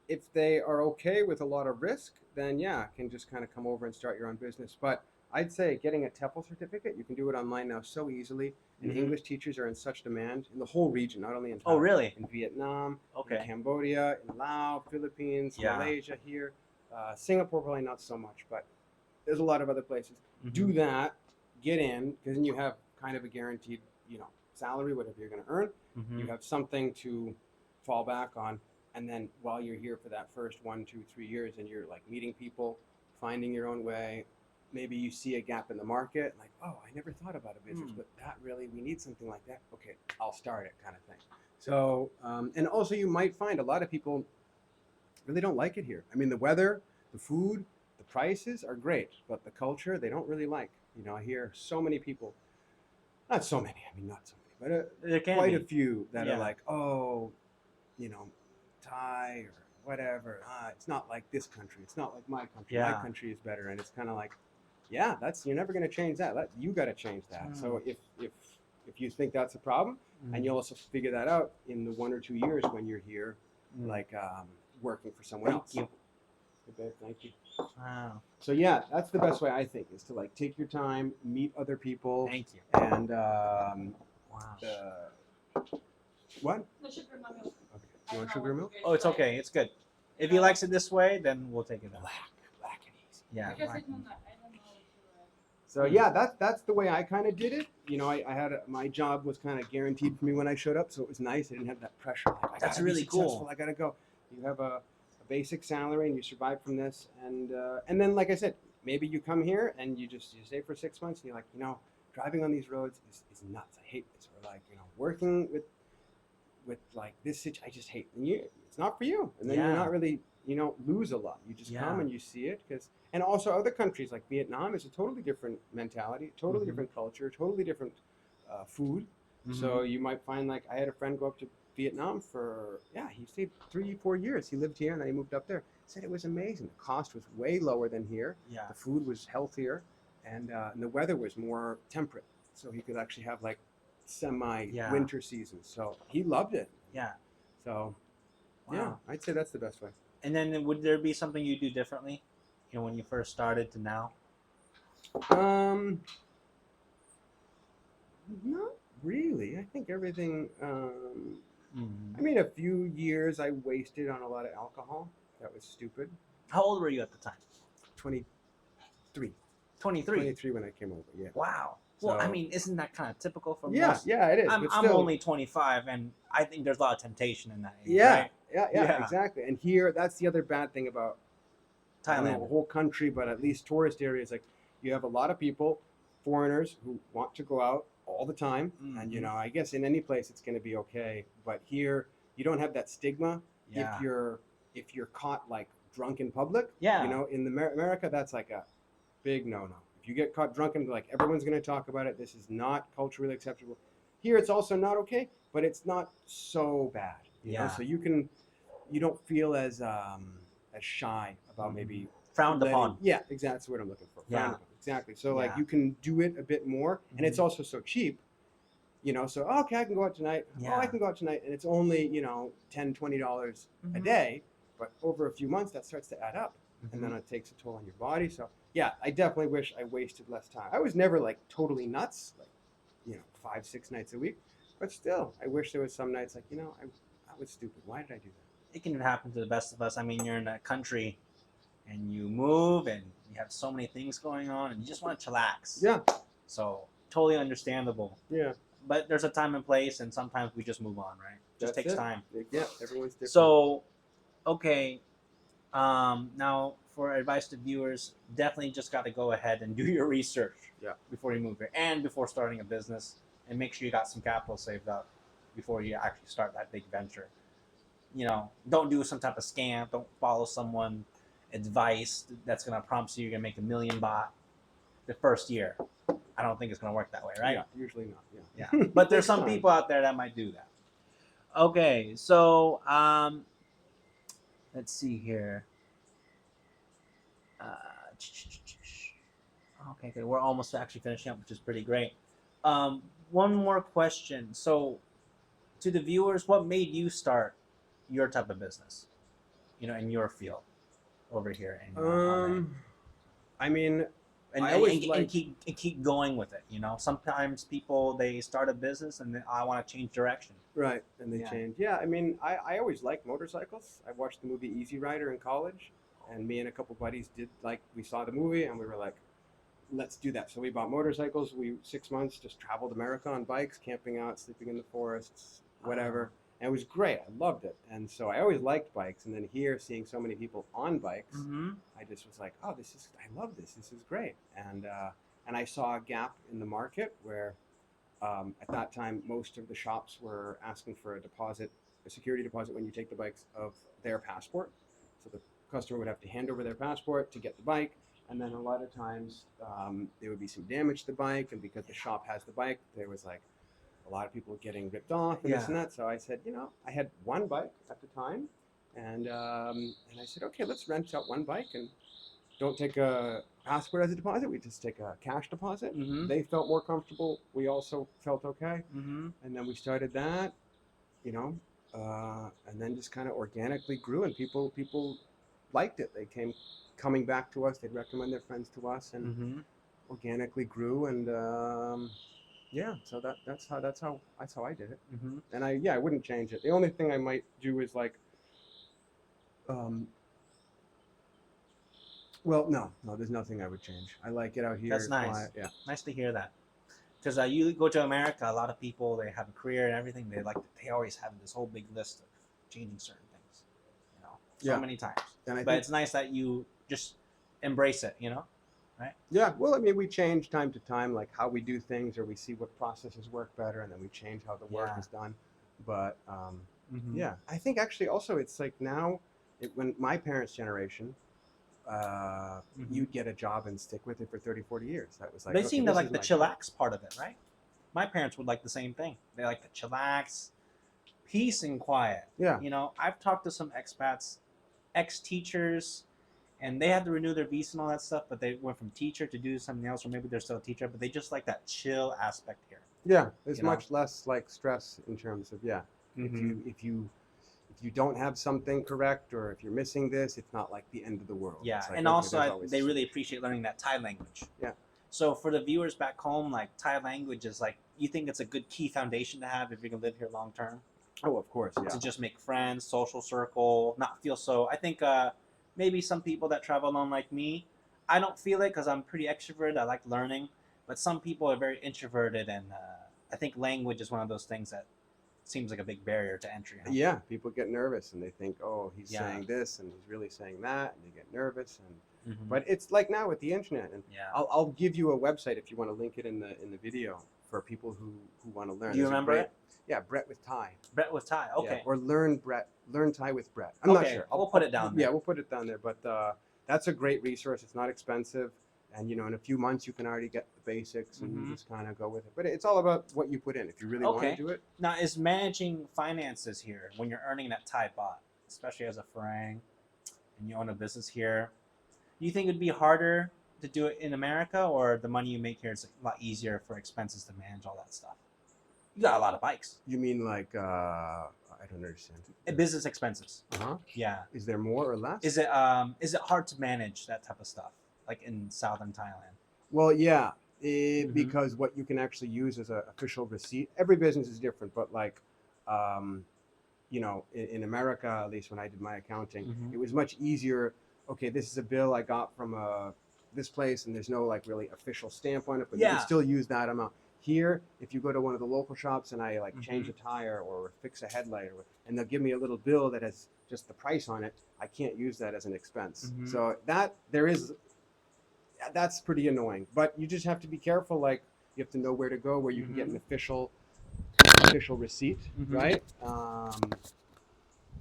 if they are okay with a lot of risk, then can just kind of come over and start your own business. But I'd say getting a TEFL certificate, you can do it online now so easily. And English teachers are in such demand in the whole region, not only in Thailand. Oh, really? In Vietnam, in Cambodia, in Laos, Philippines, Malaysia here. Singapore probably not so much, but there's a lot of other places. Do that, get in, because then you have kind of a guaranteed, salary, whatever you're going to earn. You have something to fall back on. And then while you're here for that first 1, 2, 3 years and you're like meeting people, finding your own way, maybe you see a gap in the market, like, oh, I never thought about a business, but we need something like that. Okay, I'll start it kind of thing. So, and also you might find a lot of people really don't like it here. I mean, the weather, the food, the prices are great, but the culture, they don't really like. I hear so many people, not so many, but quite a few that are like, oh, Thai or whatever. It's not like this country. It's not like my country. Yeah. My country is better. And it's kind of like, yeah, you're never going to change that. You got to change that. So if you think that's a problem, and you'll also figure that out in the 1 or 2 years when you're here, like working for someone else. Thank you. Good babe, thank you. Wow. So yeah, that's the best way I think, is to like take your time, meet other people, Thank you. and Wow. what? No sugar, no milk. Okay. You want sugar milk? Oh, it's okay. It's good. If he likes it this way, then we'll take it out. Black and easy. Yeah. Because black. I don't know if you So yeah, that's the way I kind of did it. You know, I had my job was kind of guaranteed for me when I showed up, so it was nice. I didn't have that pressure. Like, I That's gotta be really cool. successful, I gotta go. You have a basic salary and you survive from this, and then like I said, maybe you come here and you stay for 6 months and you're like, you know, driving on these roads is nuts. I hate this. Or like, you know, working with like this I just hate. And it's not for you. And then you're not really, you know, lose a lot. You just come and you see it, and also other countries like Vietnam is a totally different mentality, totally different culture, totally different food. So you might find, like, I had a friend go up to Vietnam for, he stayed 3-4 years. He lived here and then he moved up there. Said it was amazing. The cost was way lower than here. Yeah. The food was healthier, and the weather was more temperate. So he could actually have like semi-winter seasons. So he loved it. Yeah. So Wow. yeah, I'd say that's the best way. And then would there be something you do differently, you know, when you first started to now? Not really. I think everything. Mm-hmm. I mean, a few years I wasted on a lot of alcohol. That was stupid. How old were you at the time? 23. 23. 23 when I came over. Yeah. Wow. Well, I So- mean, isn't that kind of typical for Yeah, most? yeah, it is. I'm but still, only 25, and I think there's a lot of temptation in that age, Yeah, right? yeah, Yeah. exactly. And here, that's the other bad thing about I don't know, Thailand. the whole country, but at least tourist areas. Like, you have a lot of people, foreigners, who want to go out all the time. And, you Mhm. know, I guess in any place it's going to be okay. But here, you don't have that stigma. Yeah. If you're caught like drunk in public, Yeah. you know, in America, that's like a big no-no. If you get caught drunk, like, everyone's going to talk about it. This is not culturally acceptable. Here, it's also not okay, but it's not so bad. You know? Yeah. So you don't feel as shy about maybe Frowned upon. Yeah, exactly. That's what I'm looking for. Yeah. Frowned upon. Exactly. So like Yeah. you can do it a bit more, and it's also so cheap. You know, so okay, I can go out tonight. Yeah. Oh, I can go out tonight, and it's only, you know, $10-$20 a Mhm. day. But over a few months, that starts to add up, and then it takes a toll on your body. So yeah, I definitely wish I wasted less time. I was never like totally nuts, like, you know, 5-6 nights a week, but still, I wish there was some nights like, you know, I was stupid. Why did I do that? It can happen to the best of us. I mean, you're in a country, and you move, and you have so many things going on, and you just want to chillax. Yeah, So totally understandable. yeah. But there's a time and place, and sometimes we just move on, right? Just That's takes it. time. Yeah, everyone's different. So, okay. Now, for advice to viewers, definitely just got to go ahead and do your research before you move here, and before starting a business, and make sure you got some capital saved up before you actually start that big venture. You know, don't do some type of scam. Don't follow someone advice that's going to promise you're going to make $1 million baht the first year. I don't think it's going to work that way, right? Yeah, usually not. Yeah. Yeah. But there's Takes some time. people out there that might do that. Okay, so let's see here. Okay, good. We're almost actually finishing up, which is pretty great. One more question. So, to the viewers, what made you start your type of business? You know, in your field, over here. I mean, and, I and, always and, liked- keep going with it. You know, sometimes people, they start a business and then I want to change direction. right, and they Yeah. change. Yeah, I mean, I always liked motorcycles. I watched the movie Easy Rider in college, and me and a couple buddies we saw the movie, and we were like, let's do that. So we bought motorcycles. 6 months just traveled America on bikes, camping out, sleeping in the forests, whatever. And it was great. I loved it. And so I always liked bikes. And then here, seeing so many people on bikes, Mm-hmm. I just was like, oh, I love this. This is great. And I saw a gap in the market where at that time, most of the shops were asking for a security deposit when you take the bikes of their passport. So the customer would have to hand over their passport to get the bike. And then a lot of times there would be some damage to the bike. And because the shop has the bike, there was like a lot of people getting ripped off and this and that. So I said, you know, I had one bike at the time, And I said, okay, let's rent out one bike and don't take a passport as a deposit. We just take a cash deposit. Mm-hmm. They felt more comfortable. We also felt okay. Mm-hmm. And then we started that, you know, and then just kind of organically grew, and people liked it. They came coming back to us. They'd recommend their friends to us, and Mm-hmm. organically grew. And yeah, so that's how I did it. Mm-hmm. And I wouldn't change it. The only thing I might do is like, um, well, no, there's nothing I would change. I like it out here. That's nice. Yeah. Nice to hear that. Because you go to America, a lot of people, they have a career and everything. They always have this whole big list of changing certain things, so Yeah. many times. And I But think, it's nice that you just embrace it, right? yeah, well, I mean, we change time to time, like how we do things, or we see what processes work better, and then we change how the work Yeah. is done. But Mm-hmm. yeah, I think actually also it's like now, when my parents' generation, you'd get a job and stick with it for 30, 40 years. That was like, They okay, seem to this like is the my job. chillax part of it, right? My parents would like the same thing. They like the chillax, peace and quiet. Yeah. I've talked to some expats, ex-teachers, and they had to renew their visa and all that stuff, but they went from teacher to do something else, or maybe they're still a teacher, but they just like that chill aspect here. Yeah, there's You know? much less like stress in terms of, yeah. Mm-hmm. If you don't have something correct, or if you're missing this, it's not like the end of the world. Yeah, It's like, and okay, also there's always they a really solution. appreciate learning that Thai language. Yeah. So for the viewers back home, like Thai language is like, you think it's a good key foundation to have if you're gonna live here long term? Oh, of course, yeah. To just make friends, social circle, not feel so. I think maybe some people that travel alone like me, I don't feel it because I'm pretty extroverted. I like learning, but some people are very introverted, and I think language is one of those things that seems like a big barrier to entry. Yeah, people get nervous and they think, oh, he's Yeah. saying this and he's really saying that, and they get nervous. And Mhm. but it's like now with the internet, and Yeah. I'll give you a website if you want to link it in the video for people who want to learn. Do you There's a remember great- it? Yeah, Brett with Thai. Brett with Thai. Okay. Yeah, or learn Thai with Brett. I'm not Okay, sure. we'll put it down there. Yeah, we'll put it down there. But that's a great resource. It's not expensive, and in a few months you can already get the basics, and Mhm. you just kind of go with it. But it's all about what you put in. If you really want Okay. to do it. Now, is managing finances here when you're earning that Thai baht, especially as a Farang, and you own a business here, do you think it'd be harder to do it in America, or the money you make here is a lot easier for expenses to manage all that stuff? You got a lot of bikes. You mean like I don't understand. Business expenses. Uh-huh. Yeah. Is there more or less? Is it hard to manage that type of stuff, like in Southern Thailand? Well, yeah, Mhm. because what you can actually use as an official receipt. Every business is different, but like, in America, at least when I did my accounting, Mhm. it was much easier. Okay, this is a bill I got from this place, and there's no like really official stamp on it, but you Yeah. can still use that amount. Here, if you go to one of the local shops and I like change Mhm. a tire or fix a headlight, and they'll give me a little bill that has just the price on it, I can't use that as an expense. Mhm. So that's pretty annoying. But you just have to be careful. Like, you have to know where to go, where you can get an official receipt, Mhm. right?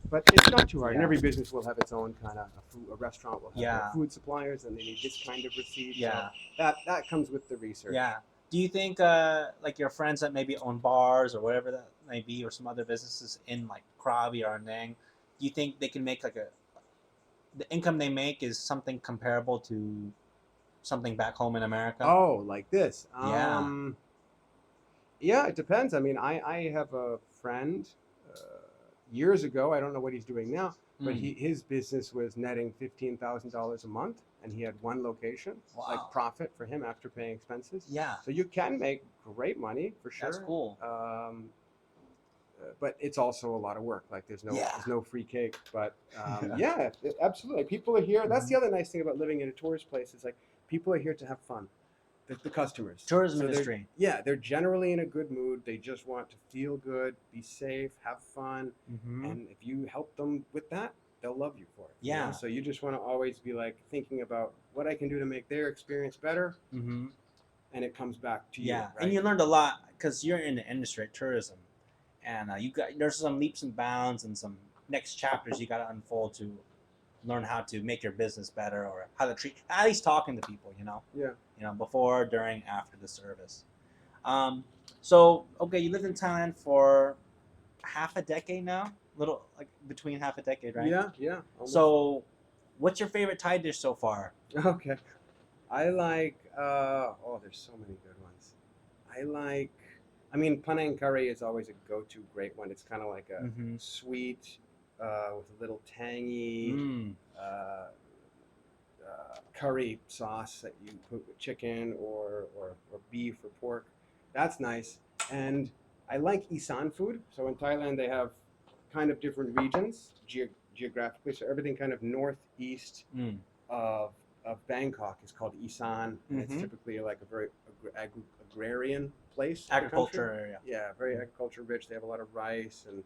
But it's not too hard. And Yeah. every business will have its own kind of a restaurant will have Yeah. their food suppliers, and they need this kind of receipt. Yeah. So that comes with the research. Yeah. Do you think like your friends that maybe own bars or whatever that may be, or some other businesses in like Krabi or Nang, do you think they can make like the income they make is something comparable to something back home in America? Oh, like this. Yeah. Yeah, it depends. I mean, I have a friend years ago. I don't know what he's doing now, but Mm. his business was netting $15,000 a month, and he had one location, Wow. like profit for him after paying expenses. Yeah. So you can make great money for sure. That's cool. But it's also a lot of work. Like there's Yeah. no free cake. But Yeah. absolutely. People are here. That's Mhm. the other nice thing about living in a tourist place is like people are here to have fun. The customers. Tourism So they're- industry. Yeah, they're generally in a good mood. They just want to feel good, be safe, have fun. Mm-hmm. And if you help them with that, they'll love you for it. Yeah. So you just want to always be like thinking about what I can do to make their experience better, Mm-hmm. and it comes back to you. Yeah, Right? and you learned a lot because you're in the industry, tourism, and there's some leaps and bounds and some next chapters you got to unfold to learn how to make your business better, or how to treat, at least talking to people, Yeah. before, during, after the service. So okay, you lived in Thailand for half a decade now, little like between half a decade, right? Yeah, yeah. Almost. So, what's your favorite Thai dish so far? Okay. I like. There's so many good ones. I like. I mean, Panang curry is always a go-to great one. It's kind of like a Mm-hmm. sweet, with a little tangy Mm. uh, curry sauce that you put with chicken or beef or pork. That's nice. And I like Isan food. So in Thailand, they have kind of different regions geographically. So everything kind of northeast Mm. of Bangkok is called Isan, and it's Mhm. typically like a very agrarian place. of the Agriculture country. area. Yeah, very agriculture rich. They have a lot of rice and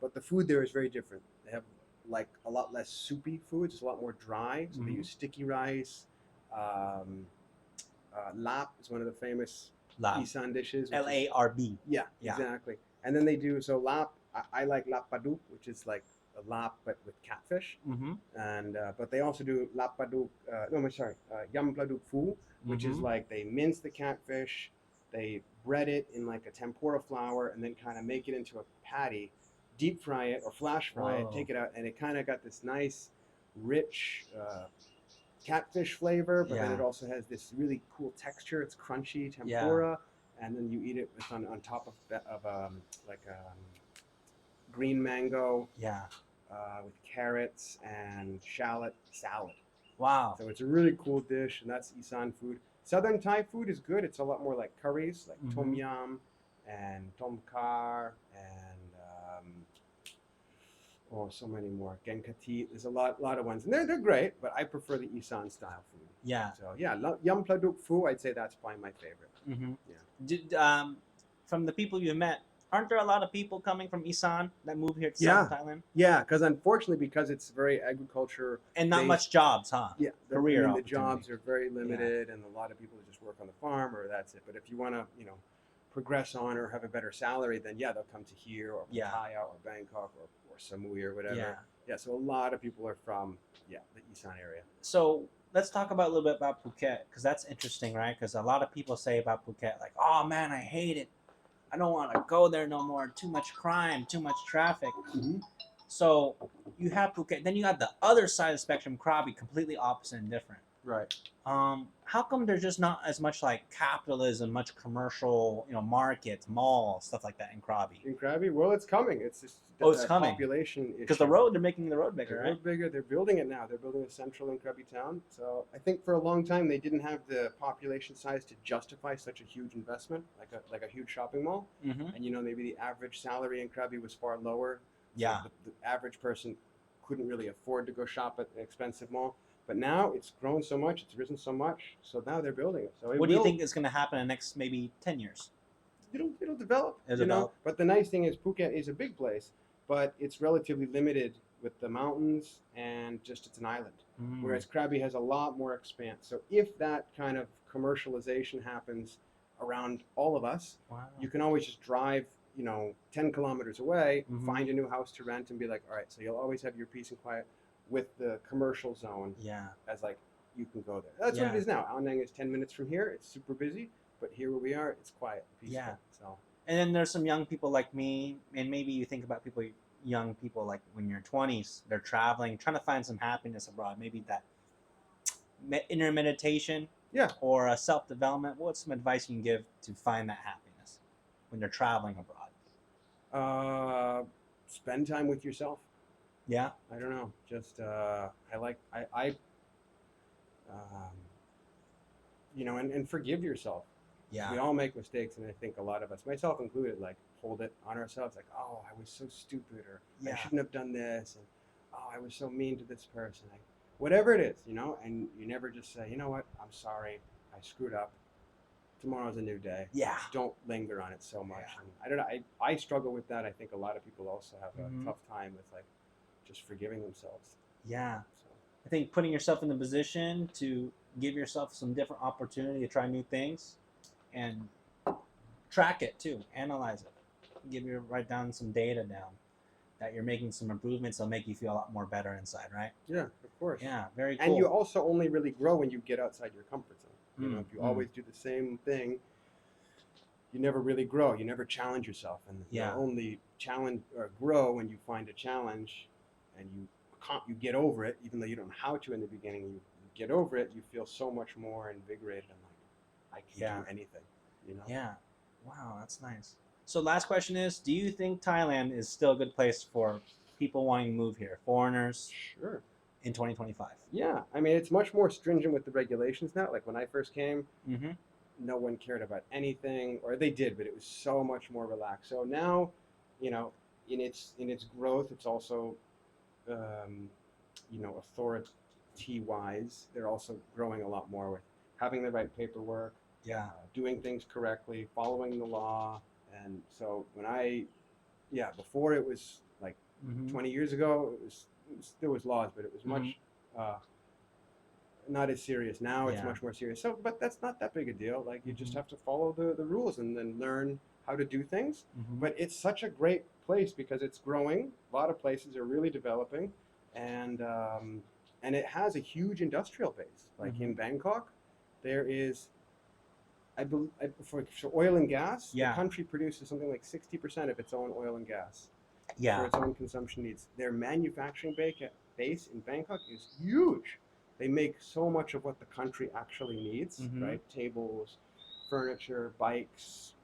but the food there is very different. They have like a lot less soupy foods. It's a lot more dry. So they Mhm. use sticky rice. Um, lap is one of the famous Lab. Isan dishes. Which is, LARB. yeah, Yeah. exactly. And then they do so lap. I like lap paduk, which is like a lap but with catfish. Mm-hmm. And but they also do lap paduk. No, I'm sorry, yam paduk fu, which is Mhm. like they mince the catfish, they bread it in like a tempura flour, and then kind of make it into a patty, deep fry it or flash fry it, Whoa. take it out, and it kind of got this nice, rich catfish flavor, but then Yeah. it also has this really cool texture. It's crunchy Yeah. tempura, and then you eat it with on top of like green mango Yeah. with carrots and shallot salad. Wow. So it's a really cool dish, and that's Isan food. Southern Thai food is good. It's a lot more like curries, like tom Mhm. yum and tom kar and so many more. Genkati. There's a lot of ones, and they're great, but I prefer the Isan style food. Yeah. So yeah, yum pladuk phu. I'd say that's probably my favorite. Mm-hmm. Yeah. Did from the people you met, aren't there a lot of people coming from Isan that move here to Yeah. South Thailand? Yeah, because unfortunately, because it's very agriculture And not based, much jobs, huh? yeah, Career the opportunity. jobs are very limited, and a lot of people just work on the farm, or that's it. But if you want to, progress on or have a better salary, then yeah, they'll come to here or Yeah. Pattaya or Bangkok or Samui or whatever. Yeah. Yeah, so a lot of people are from the Isan area. So let's talk about a little bit about Phuket because that's interesting, right? Because a lot of people say about Phuket, like, "Oh man, I hate it. I don't want to go there no more. Too much crime, too much traffic." Mm-hmm. So you have Phuket, then you got the other side of the spectrum, Krabi, completely opposite and different. Right. How come there's just not as much like capitalism, much commercial, markets, malls, stuff like that in Krabi? In Krabi, well, it's coming. It's just It's a coming population because issue. they're making the road bigger, The right? road bigger. They're building it now. They're building a central in Krabi town. So I think for a long time they didn't have the population size to justify such a huge investment, like a huge shopping mall. Mm-hmm. And maybe the average salary in Krabi was far lower. Yeah. So the average person couldn't really afford to go shop at an expensive mall. But now it's grown so much, it's risen so much. So now they're building it. So What do you think is going to happen in the next maybe 10 years? It'll develop. It'll develop. But the nice thing is Phuket is a big place, but it's relatively limited with the mountains and just it's an island. Mm. Whereas Krabi has a lot more expanse. So if that kind of commercialization happens around all of us, Wow. you can always just drive 10 kilometers away, Mhm. find a new house to rent, and be like, all right, so you'll always have your peace and quiet with the commercial zone Yeah. as like you can go there. That's what it is now. Ao Nang is 10 minutes from here. It's super busy, but here where we are, it's quiet, peaceful. Yeah. So. And then there's some young people like me, and maybe you think about young people like when you're 20s, they're traveling, trying to find some happiness abroad. Maybe that inner meditation, Yeah. or a self-development. What's some advice you can give to find that happiness when you're traveling abroad? Spend time with yourself. Yeah. I don't know. Just and forgive yourself. Yeah. We all make mistakes, and I think a lot of us, myself included, like hold it on ourselves, like, oh, I was so stupid, or I shouldn't have done this, and oh, I was so mean to this person. Whatever it is, and you never just say, you know what, I'm sorry, I screwed up. Tomorrow's a new day. Yeah. Don't linger on it so much. Yeah. And I don't know. I struggle with that. I think a lot of people also have a Mhm. tough time with like just forgiving themselves. Yeah. So I think putting yourself in the position to give yourself some different opportunity to try new things and track it too, analyze it, write down some data down that you're making some improvements. That'll make you feel a lot more better inside, right? yeah, of course. Yeah, very cool. And you also only really grow when you get outside your comfort zone. If you Mm. always do the same thing, you never really grow. You never challenge yourself, and Yeah. you only challenge or grow when you find a challenge, and you get over it. Even though you don't know how to in the beginning, you get over it. You feel so much more invigorated and like I can do anything. You know. Yeah. Wow, that's nice. So last question is, do you think Thailand is still a good place for people wanting to move here, foreigners Sure. in 2025? Yeah, I mean it's much more stringent with the regulations now. Like when I first came, Mm-hmm. no one cared about anything, or they did, but it was so much more relaxed. So now, you know, in its growth, it's also, um, authority wise, they're also growing a lot more with having the right paperwork, Yeah. doing things correctly, following the law, and so before it was like Mm-hmm. 20 years ago, there was laws, but it was much. Uh, not as serious. Now it's Yeah. much more serious. So, but that's not that big a deal. Like you just Mhm. have to follow the rules and then learn how to do things. Mhm. But it's such a great place because it's growing. A lot of places are really developing, and it has a huge industrial base. Like in Mhm. Bangkok, there is, for oil and gas, Yeah. the country produces something like 60% of its own oil and gas for Yeah. its own consumption needs. Their manufacturing base in Bangkok is huge. They make so much of what the country actually needs, Mhm. right? Tables, furniture, bikes.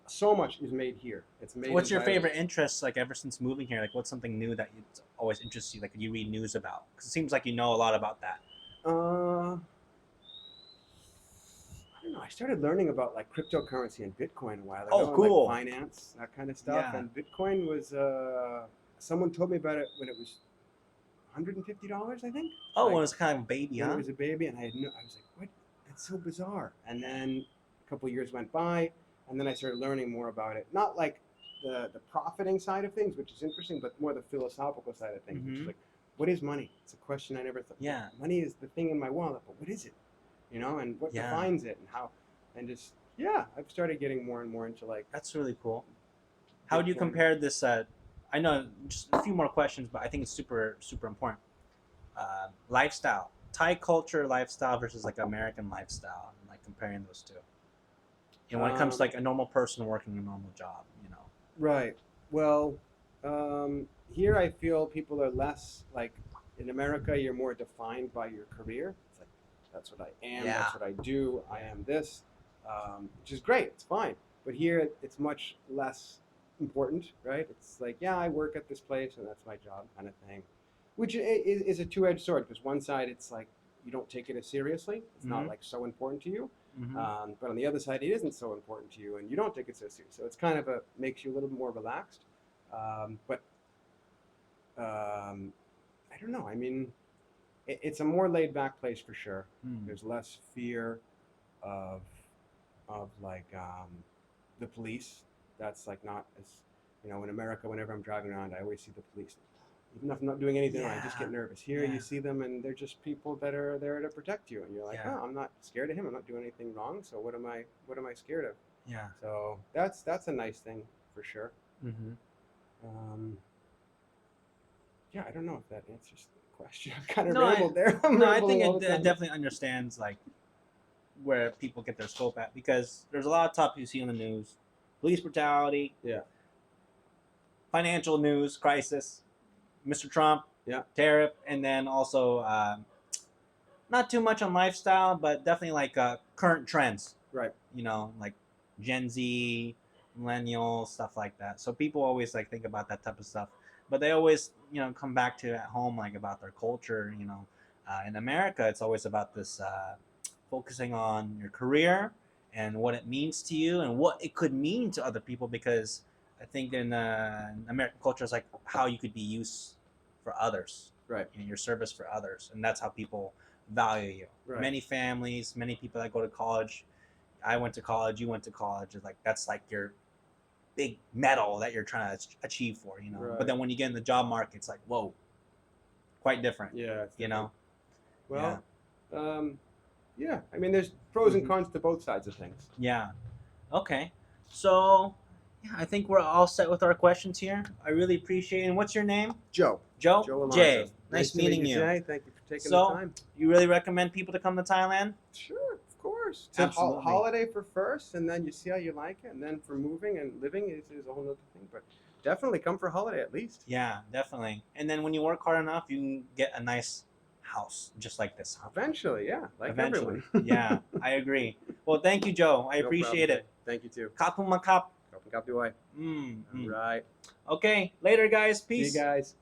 So much is made here. It's made. What's your entirely. favorite interest, like ever since moving here? Like, what's something new that always interests you? Like, you read news about? Because it seems like you know a lot about that. I don't know. I started learning about like cryptocurrency and Bitcoin a while ago, Oh, and cool. like finance, that kind of stuff. Yeah. And Bitcoin was, someone told me about it when it was $150, I think. Oh, Like, when it was kind of a baby, when huh? it was a baby, and I was like, what? That's so bizarre. And then a couple of years went by, and then I started learning more about it. Not like the profiting side of things, which is interesting, but more the philosophical side of things, which is Mhm. like, what is money? It's a question I never thought. Yeah. Money is the thing in my wallet, but what is it? And what Yeah. defines it, and how, and just I've started getting more and more into like. That's really cool. How would you Bitcoin. compare this? I know just a few more questions, but I think it's super, super important. Lifestyle, Thai culture lifestyle versus like American lifestyle, and like comparing those two. And when it comes to like a normal person working a normal job, Right. Well, here I feel people are less like in America. You're more defined by your career. It's like that's what I am. Yeah. That's what I do. I am this, which is great. It's fine. But here it's much less important, right? It's like I work at this place and that's my job, kind of thing, which is a two-edged sword because one side it's like you don't take it as seriously. It's not Mhm. like so important to you. Mm-hmm. But on the other side, it isn't so important to you, and you don't take it so serious. So it's kind of makes you a little bit more relaxed. But I don't know. I mean, it's a more laid back place for sure. Mm. There's less fear of like the police. That's like not as in America. Whenever I'm driving around, I always see the police. Even if I'm not doing anything wrong, I just get nervous. Here, Yeah. you see them, and they're just people that are there to protect you, and you're like, Yeah. oh, I'm not scared of him. I'm not doing anything wrong. So what am I scared of? Yeah. So that's a nice thing for sure. Mm-hmm. I don't know if that answers the question. I kind of No, rambled there. I'm No, I think rambling all the it time. definitely understands like where people get their scope at, because there's a lot of topics you see on the news: police brutality, Yeah. financial news crisis, Mr. Trump, Yeah. tariff, and then also not too much on lifestyle, but definitely like current trends. Right. Like Gen Z, millennials, stuff like that. So people always like think about that type of stuff, but they always come back to at home like about their culture. In America, it's always about this focusing on your career and what it means to you and what it could mean to other people, because I think in American culture it's like how you could be used for others, Right. your service for others, and that's how people value you. Right. Many families, many people that go to college. I went to college. You went to college. It's like that's like your big medal that you're trying to achieve for, Right. But then when you get in the job market, it's like whoa, quite different. Yeah. It's different. Well, yeah. I mean, there's pros and cons to both sides of things. Yeah. Okay. So, I think we're all set with our questions here. I really appreciate it. And what's your name? Joe. Joe. Alonso. Jay. Nice to meeting meet you. Jay. Thank you for taking So, the time. You really recommend people to come to Thailand? Sure, of course. first. Absolutely. Holiday for first, and then you see how you like it, and then for moving and living is a whole other thing. But definitely come for holiday at least. Yeah, definitely. And then when you work hard enough, you can get a nice house just like this. Eventually, yeah, like Eventually. everyone. Yeah, I agree. Well, thank you, Joe. I No appreciate problem. it. Thank you too. Kapu makap. Kapag kapiwai. Mm, All right. Okay, later, guys. See you Peace. guys.